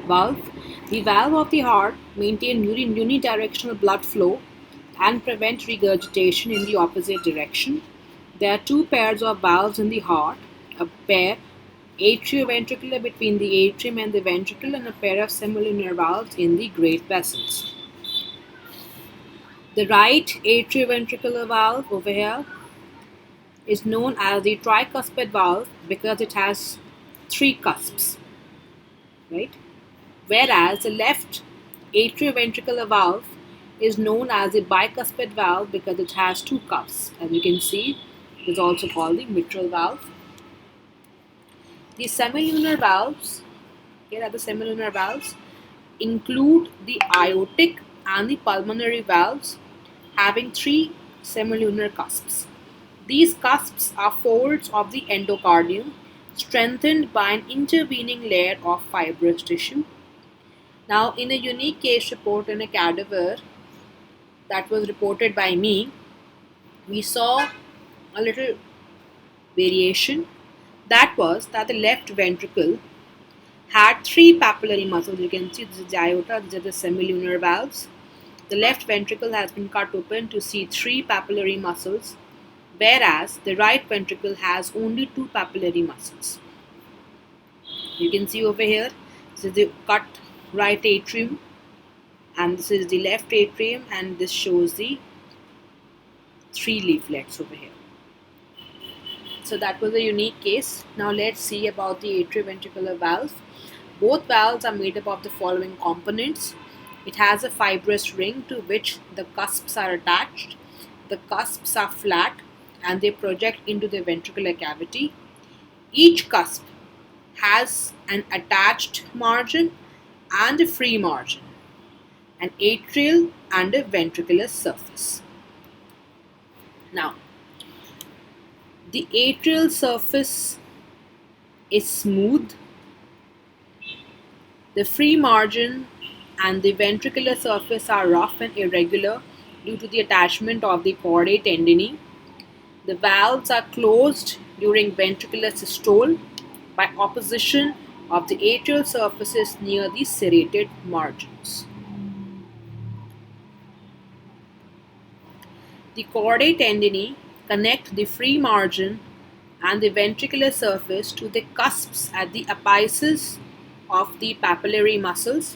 valve. The valve of the heart maintains unidirectional blood flow and prevent regurgitation in the opposite direction. There are two pairs of valves in the heart, a pair atrioventricular between the atrium and the ventricle and a pair of semilunar valves in the great vessels. The right atrioventricular valve over here is known as the tricuspid valve because it has three cusps, right? Whereas the left atrioventricular valve is known as the bicuspid valve because it has two cusps. As you can see, it is also called the mitral valve. The semilunar valves, here are the semilunar valves, include the aortic and the pulmonary valves having three semilunar cusps. These cusps are folds of the endocardium strengthened by an intervening layer of fibrous tissue. Now, in a unique case report in a cadaver that was reported by me, we saw a little variation. That was that the left ventricle had three papillary muscles. You can see this is the aorta, these are the semilunar valves. The left ventricle has been cut open to see three papillary muscles, whereas the right ventricle has only two papillary muscles. You can see over here, this is the cut right atrium, and this is the left atrium, and this shows the three leaflets over here. So that was a unique case. Now let's see about the atrioventricular valve. Both valves are made up of the following components. It has a fibrous ring to which the cusps are attached. The cusps are flat and they project into the ventricular cavity. Each cusp has an attached margin and a free margin, an atrial and a ventricular surface. Now, the atrial surface is smooth. The free margin and the ventricular surface are rough and irregular due to the attachment of the chordae tendineae. The valves are closed during ventricular systole by opposition of the atrial surfaces near the serrated margins. The chordae tendineae connect the free margin and the ventricular surface to the cusps at the apices of the papillary muscles.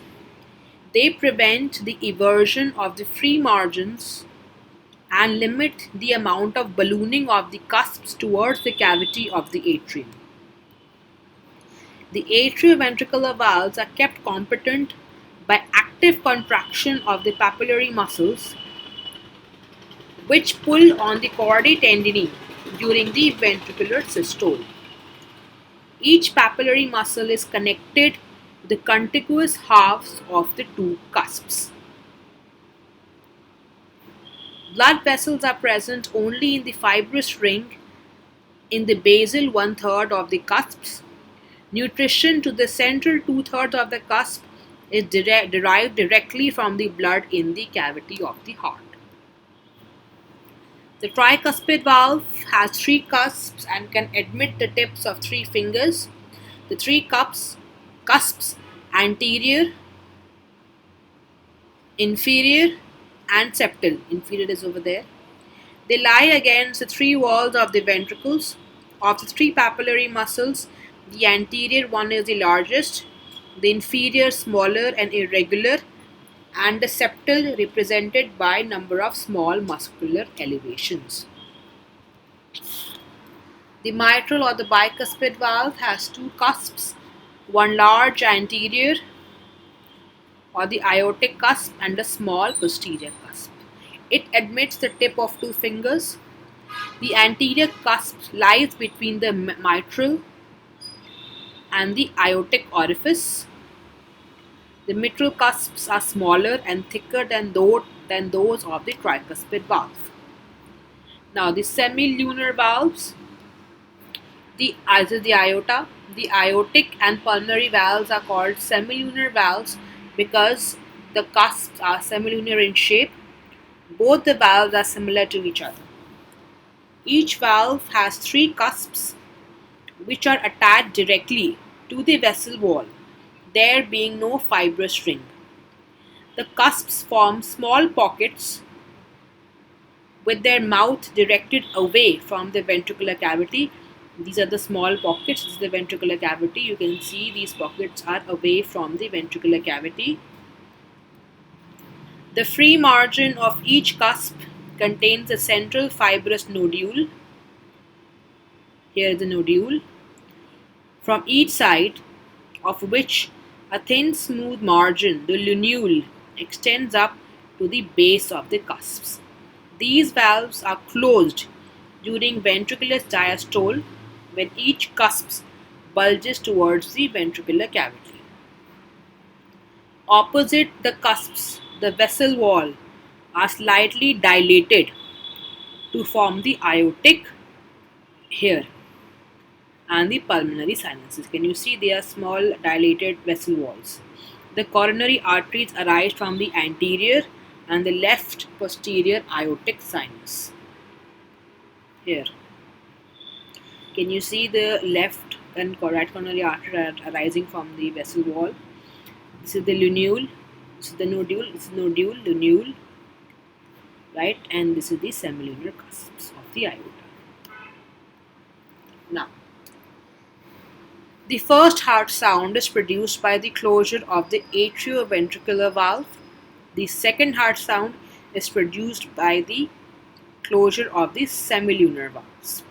They prevent the eversion of the free margins and limit the amount of ballooning of the cusps towards the cavity of the atrium. The atrioventricular valves are kept competent by active contraction of the papillary muscles which pull on the chordae tendineae during the ventricular systole. Each papillary muscle is connected to the contiguous halves of the two cusps. Blood vessels are present only in the fibrous ring in the basal 1/3 of the cusps. Nutrition to the central 2/3 of the cusp is derived directly from the blood in the cavity of the heart. The tricuspid valve has three cusps and can admit the tips of three fingers. The three cusps, anterior, inferior, and septal. Inferior is over there. They lie against the three walls of the ventricles. Of the three papillary muscles, the anterior one is the largest, the inferior smaller and irregular, and the septal represented by number of small muscular elevations. The mitral or the bicuspid valve has two cusps, one large anterior or the aortic cusp and a small posterior cusp. It admits the tip of two fingers. The anterior cusp lies between the mitral and the aortic orifice. The mitral cusps are smaller and thicker than those of the tricuspid valve. Now the semilunar valves, the aorta, the aortic and pulmonary valves are called semilunar valves because the cusps are semilunar in shape. Both the valves are similar to each other. Each valve has three cusps which are attached directly to the vessel wall. there being no fibrous ring. The cusps form small pockets with their mouth directed away from the ventricular cavity. These are the small pockets. This is the ventricular cavity. You can see these pockets are away from the ventricular cavity. The free margin of each cusp contains a central fibrous nodule. Here is the nodule, from each side of which a thin smooth margin, the lunule, extends up to the base of the cusps. These valves are closed during ventricular diastole when each cusp bulges towards the ventricular cavity. Opposite the cusps, the vessel wall are slightly dilated to form the aortic here and the pulmonary sinuses. Can you see they are small dilated vessel walls? The coronary arteries arise from the anterior and the left posterior aortic sinus. Here. Can you see the left and right coronary artery arising from the vessel wall? This is the lunule, this is the nodule, this is nodule, lunule, right? And this is the semilunar cusps of the aorta. Now, the first heart sound is produced by the closure of the atrioventricular valve. The second heart sound is produced by the closure of the semilunar valves.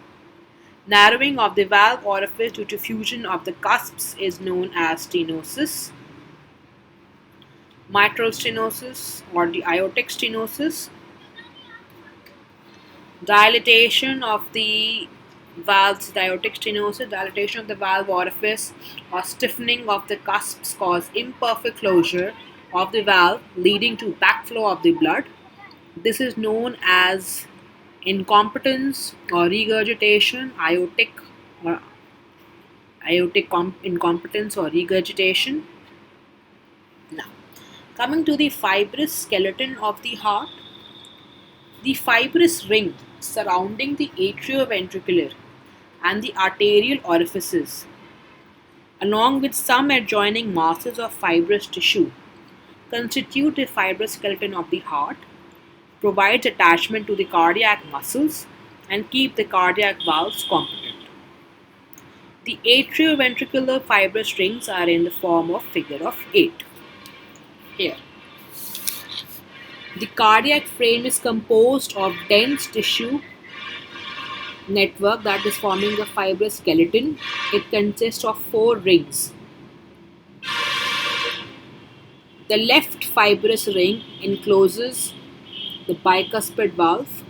Narrowing of the valve orifice due to fusion of the cusps is known as stenosis. Mitral stenosis or the aortic stenosis. Dilatation of the valves, the aortic stenosis, dilatation of the valve orifice or stiffening of the cusps cause imperfect closure of the valve leading to backflow of the blood. This is known as incompetence or regurgitation, aortic incompetence or regurgitation. Now, coming to the fibrous skeleton of the heart, the fibrous ring surrounding the atrioventricular and the arterial orifices, along with some adjoining masses of fibrous tissue, constitute the fibrous skeleton of the heart, provides attachment to the cardiac muscles, and keep the cardiac valves competent. The atrioventricular fibrous rings are in the form of figure of 8. Here. The cardiac frame is composed of dense tissue network that is forming the fibrous skeleton. It consists of 4 rings. The left fibrous ring encloses the bicuspid valve,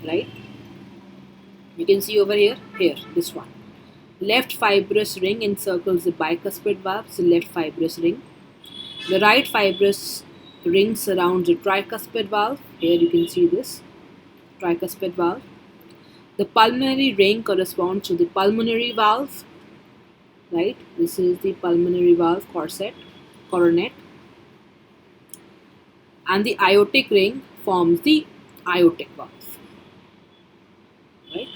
right? You can see over here, this one. Left fibrous ring encircles the bicuspid valve, the left fibrous ring. The right fibrous ring surrounds the tricuspid valve. Here you can see this tricuspid valve. The pulmonary ring corresponds to the pulmonary valve, right? This is the pulmonary valve coronet. And the aortic ring forms the aortic valve, right?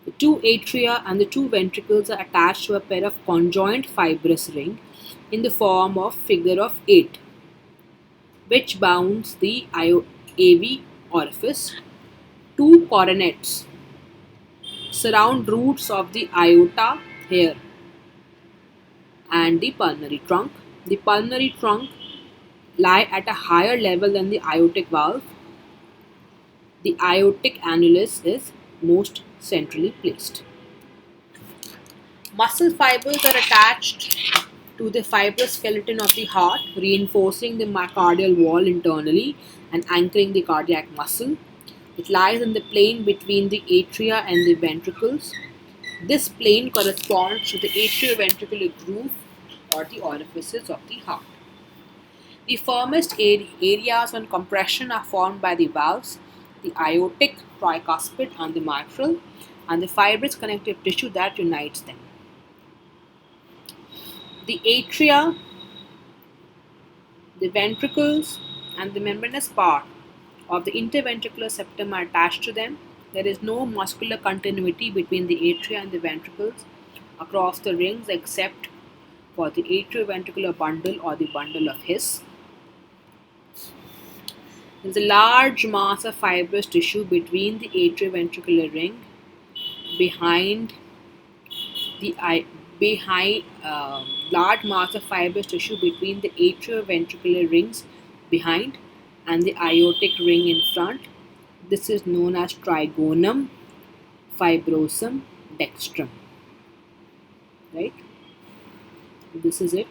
The 2 atria and the 2 ventricles are attached to a pair of conjoint fibrous ring in the form of figure of 8, which bounds the AV orifice. 2 coronets surround roots of the aorta here and the pulmonary trunk. The pulmonary trunk lie at a higher level than the aortic valve. The aortic annulus is most centrally placed. Muscle fibers are attached to the fibrous skeleton of the heart, reinforcing the myocardial wall internally and anchoring the cardiac muscle. It lies in the plane between the atria and the ventricles. This plane corresponds to the atrioventricular groove or the orifices of the heart. The firmest areas on compression are formed by the valves, the aortic, tricuspid, and the mitral, and the fibrous connective tissue that unites them. The atria, the ventricles, and the membranous part of the interventricular septum are attached to them. There is no muscular continuity between the atria and the ventricles. across the rings except for the atrioventricular bundle or the bundle of His. There is a large mass of fibrous tissue between the atrioventricular ring behind the eye. Behind large mass of fibrous tissue between the atrioventricular rings behind and the aortic ring in front. This is known as trigonum fibrosum dextrum. Right? This is it.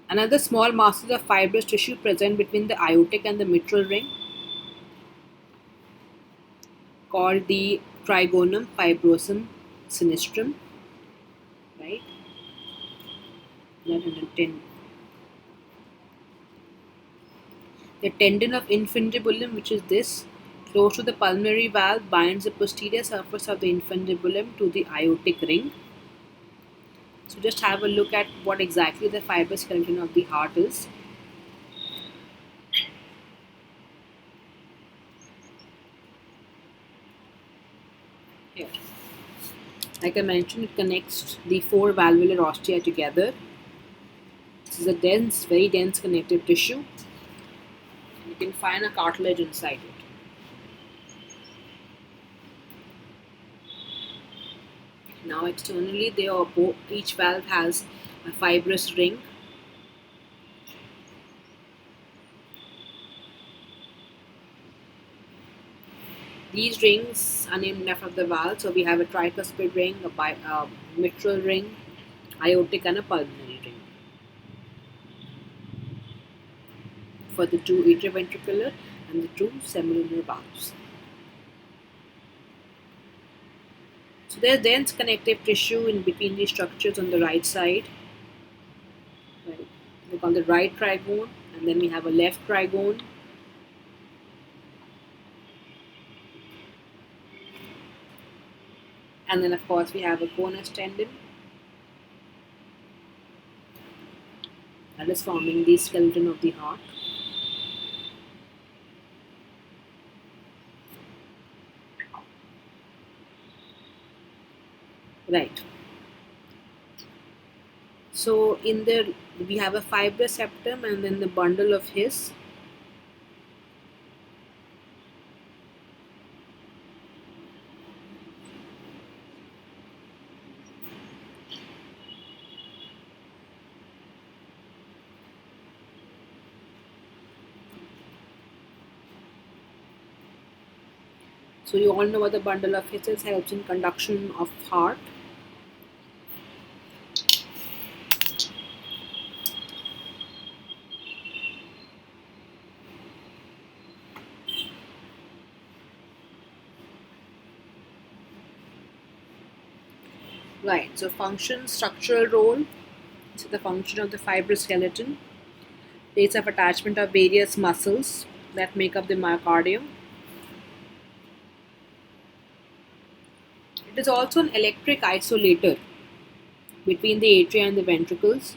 Another small masses of fibrous tissue present between the aortic and the mitral ring, called the trigonum fibrosum sinistrum. Right? The tendon of infundibulum, which is this, close to the pulmonary valve, binds the posterior surface of the infundibulum to the aortic ring. So just have a look at what exactly the fibrous skeleton of the heart is. Here. Like I mentioned, it connects the four valvular ostia together. This is a dense, very dense connective tissue. You can find a cartilage inside it. Now externally, each valve has a fibrous ring. These rings are named after the valve. So we have a tricuspid ring, a mitral ring, aortic, and a pulmonary ring. For the two atrioventricular and the two semilunar valves. So there's dense connective tissue in between these structures on the right side. Right. Look on the right trigone, and then we have a left trigone. And then of course we have a conus tendon that is forming the skeleton of the heart. Right. So in there we have a fibrous septum and then the bundle of His. So you all know what the bundle of His is, helps in conduction of heart. Right, so function, structural role. So the function of the fibrous skeleton, place of attachment of various muscles that make up the myocardium. It is also an electric isolator between the atria and the ventricles.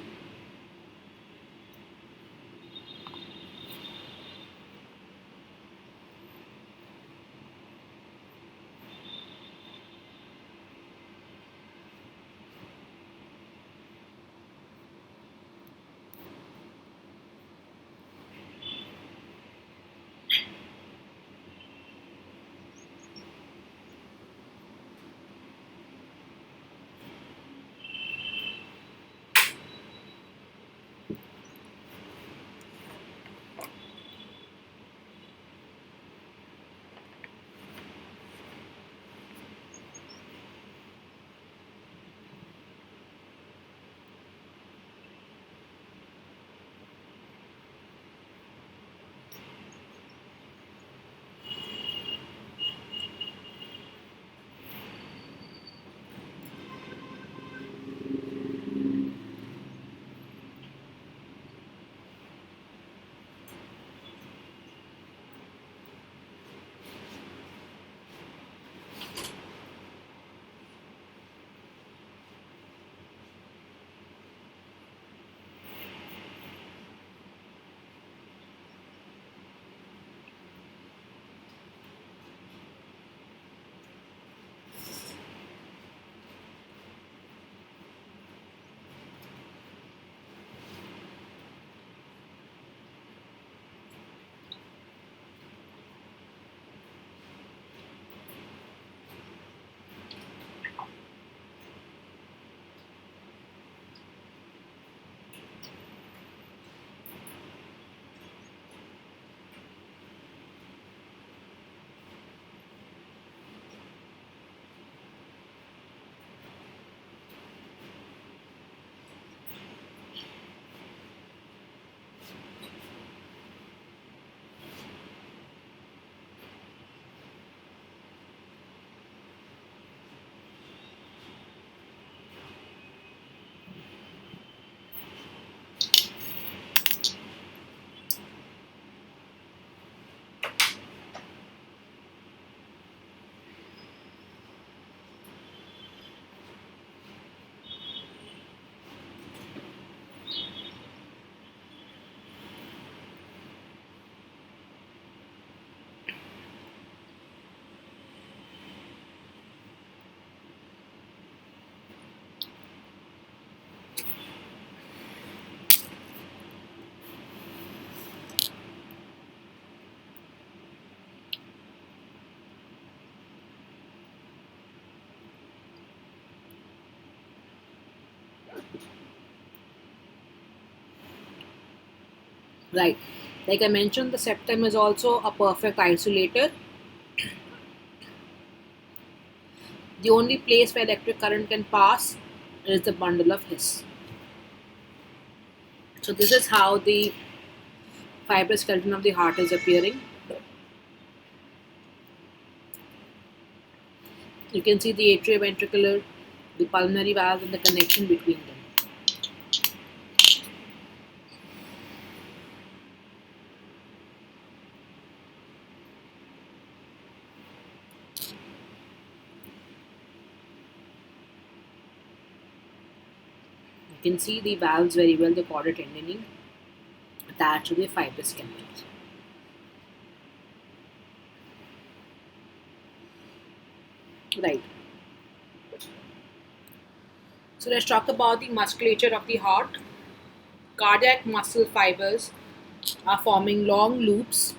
Right. Like I mentioned, the septum is also a perfect isolator. The only place where electric current can pass is the bundle of His. So this is how the fibrous skeleton of the heart is appearing. You can see the atrioventricular, the pulmonary valve, and the connection between them. You can see the valves very well, the chordae tendineae attached to the fibrous skeleton. Right. So let's talk about the musculature of the heart. Cardiac muscle fibers are forming long loops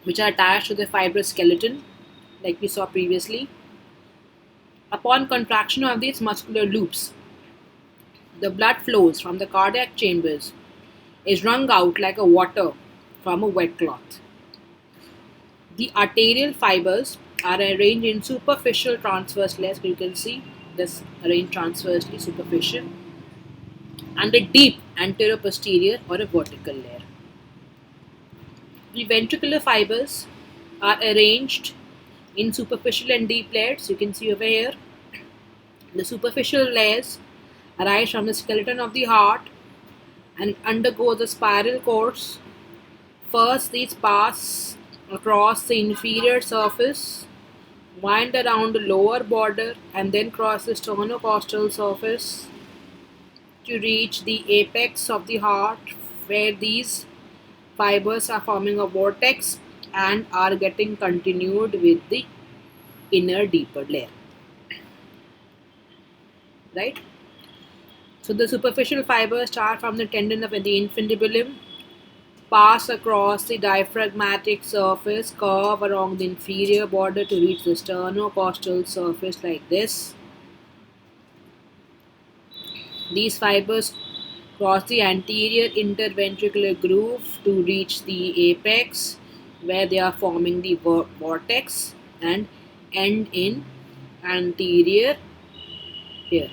which are attached to the fibrous skeleton, like we saw previously. Upon contraction of these muscular loops, the blood flows from the cardiac chambers is wrung out like a water from a wet cloth. The arterial fibers are arranged in superficial transverse layers. You can see this arranged transversely, superficial, and a deep anterior-posterior or a vertical layer. The ventricular fibers are arranged in superficial and deep layers. You can see over here. The superficial layers arise from the skeleton of the heart and undergo the spiral course. First, these pass across the inferior surface, wind around the lower border, and then cross the sternocostal surface to reach the apex of the heart, where these fibers are forming a vortex and are getting continued with the inner deeper layer. Right? So the superficial fibers start from the tendon of the infundibulum, pass across the diaphragmatic surface, curve along the inferior border to reach the sternocostal surface like this. These fibers cross the anterior interventricular groove to reach the apex, where they are forming the vortex and end in anterior here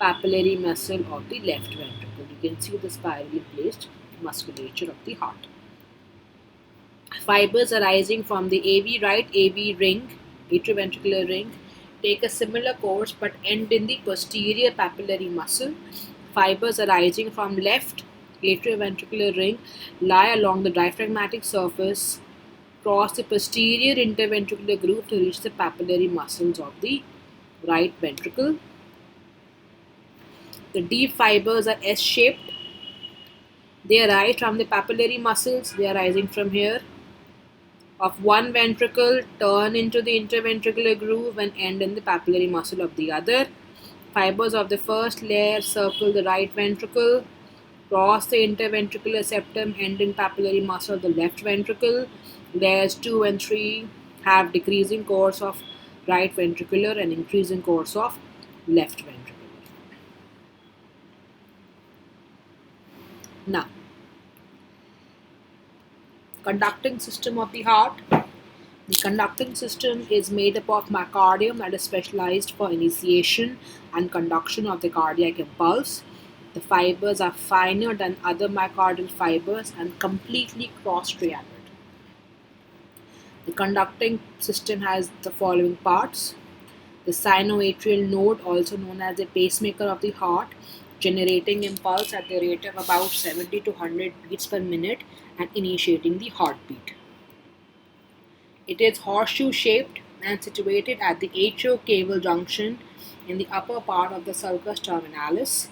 papillary muscle of the left ventricle. You can see the spirally placed musculature of the heart. Fibers arising from the AV right AV ring, atrioventricular ring, take a similar course but end in the posterior papillary muscle. Fibers arising from left atrioventricular ring lie along the diaphragmatic surface, cross the posterior interventricular groove to reach the papillary muscles of the right ventricle. The deep fibers are S-shaped. They arise from the papillary muscles. They are rising from here. Of one ventricle, turn into the interventricular groove and end in the papillary muscle of the other. Fibers of the first layer circle the right ventricle, cross the interventricular septum, end in papillary muscle of the left ventricle. Layers 2 and 3 have decreasing course of right ventricular and increasing course of left ventricular. Now, conducting system of the heart. The conducting system is made up of myocardium that is specialized for initiation and conduction of the cardiac impulse. The fibers are finer than other myocardial fibers and completely cross-striated. The conducting system has the following parts. The sinoatrial node, also known as the pacemaker of the heart, generating impulse at the rate of about 70 to 100 beats per minute and initiating the heartbeat. It is horseshoe shaped and situated at the atrio-caval junction in the upper part of the sulcus terminalis.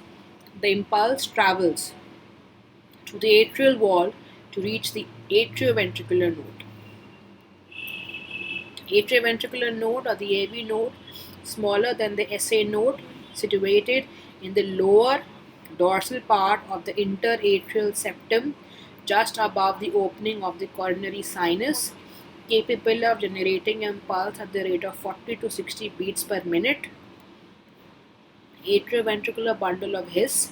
The impulse travels to the atrial wall to reach the atrioventricular node. Atrioventricular node or the AV node, smaller than the SA node, situated in the lower dorsal part of the interatrial septum, just above the opening of the coronary sinus, capable of generating impulse at the rate of 40 to 60 beats per minute. Atrioventricular bundle of His,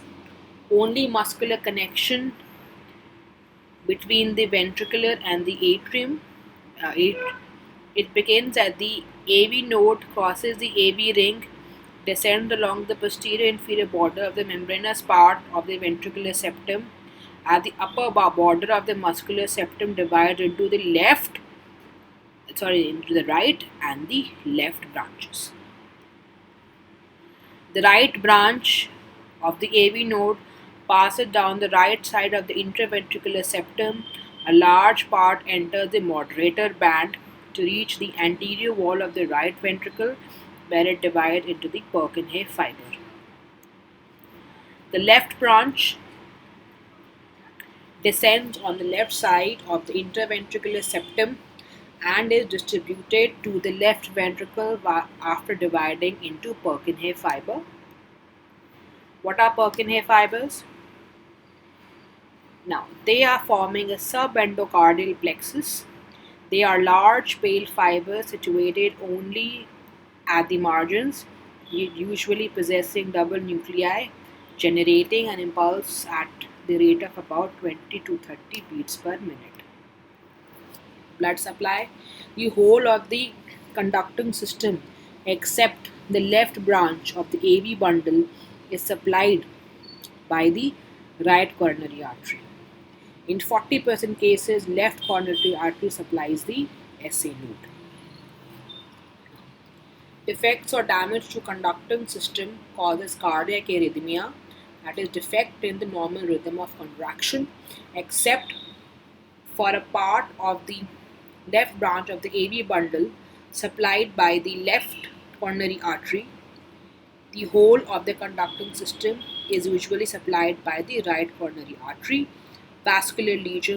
only muscular connection between the ventricular and the atrium. It begins at the AV node, crosses the AV ring, descends along the posterior inferior border of the membranous part of the ventricular septum. At the upper border of the muscular septum, divides into into the right and the left branches. The right branch of the AV node passes down the right side of the intraventricular septum. A large part enters the moderator band to reach the anterior wall of the right ventricle, where it divides into the Purkinje fiber. The left branch descends on the left side of the interventricular septum and is distributed to the left ventricle after dividing into Purkinje fiber. What are Purkinje fibers? Now, they are forming a subendocardial plexus. They are large pale fibers situated only at the margins, usually possessing double nuclei, generating an impulse at the rate of about 20 to 30 beats per minute. Blood supply. The whole of the conducting system, except the left branch of the AV bundle, is supplied by the right coronary artery. In 40% cases, left coronary artery supplies the SA node. Defects or damage to conducting system causes cardiac arrhythmia, that is defect in the normal rhythm of contraction, except for a part of the left branch of the AV bundle supplied by the left coronary artery. The whole of the conducting system is usually supplied by the right coronary artery. Vascular lesions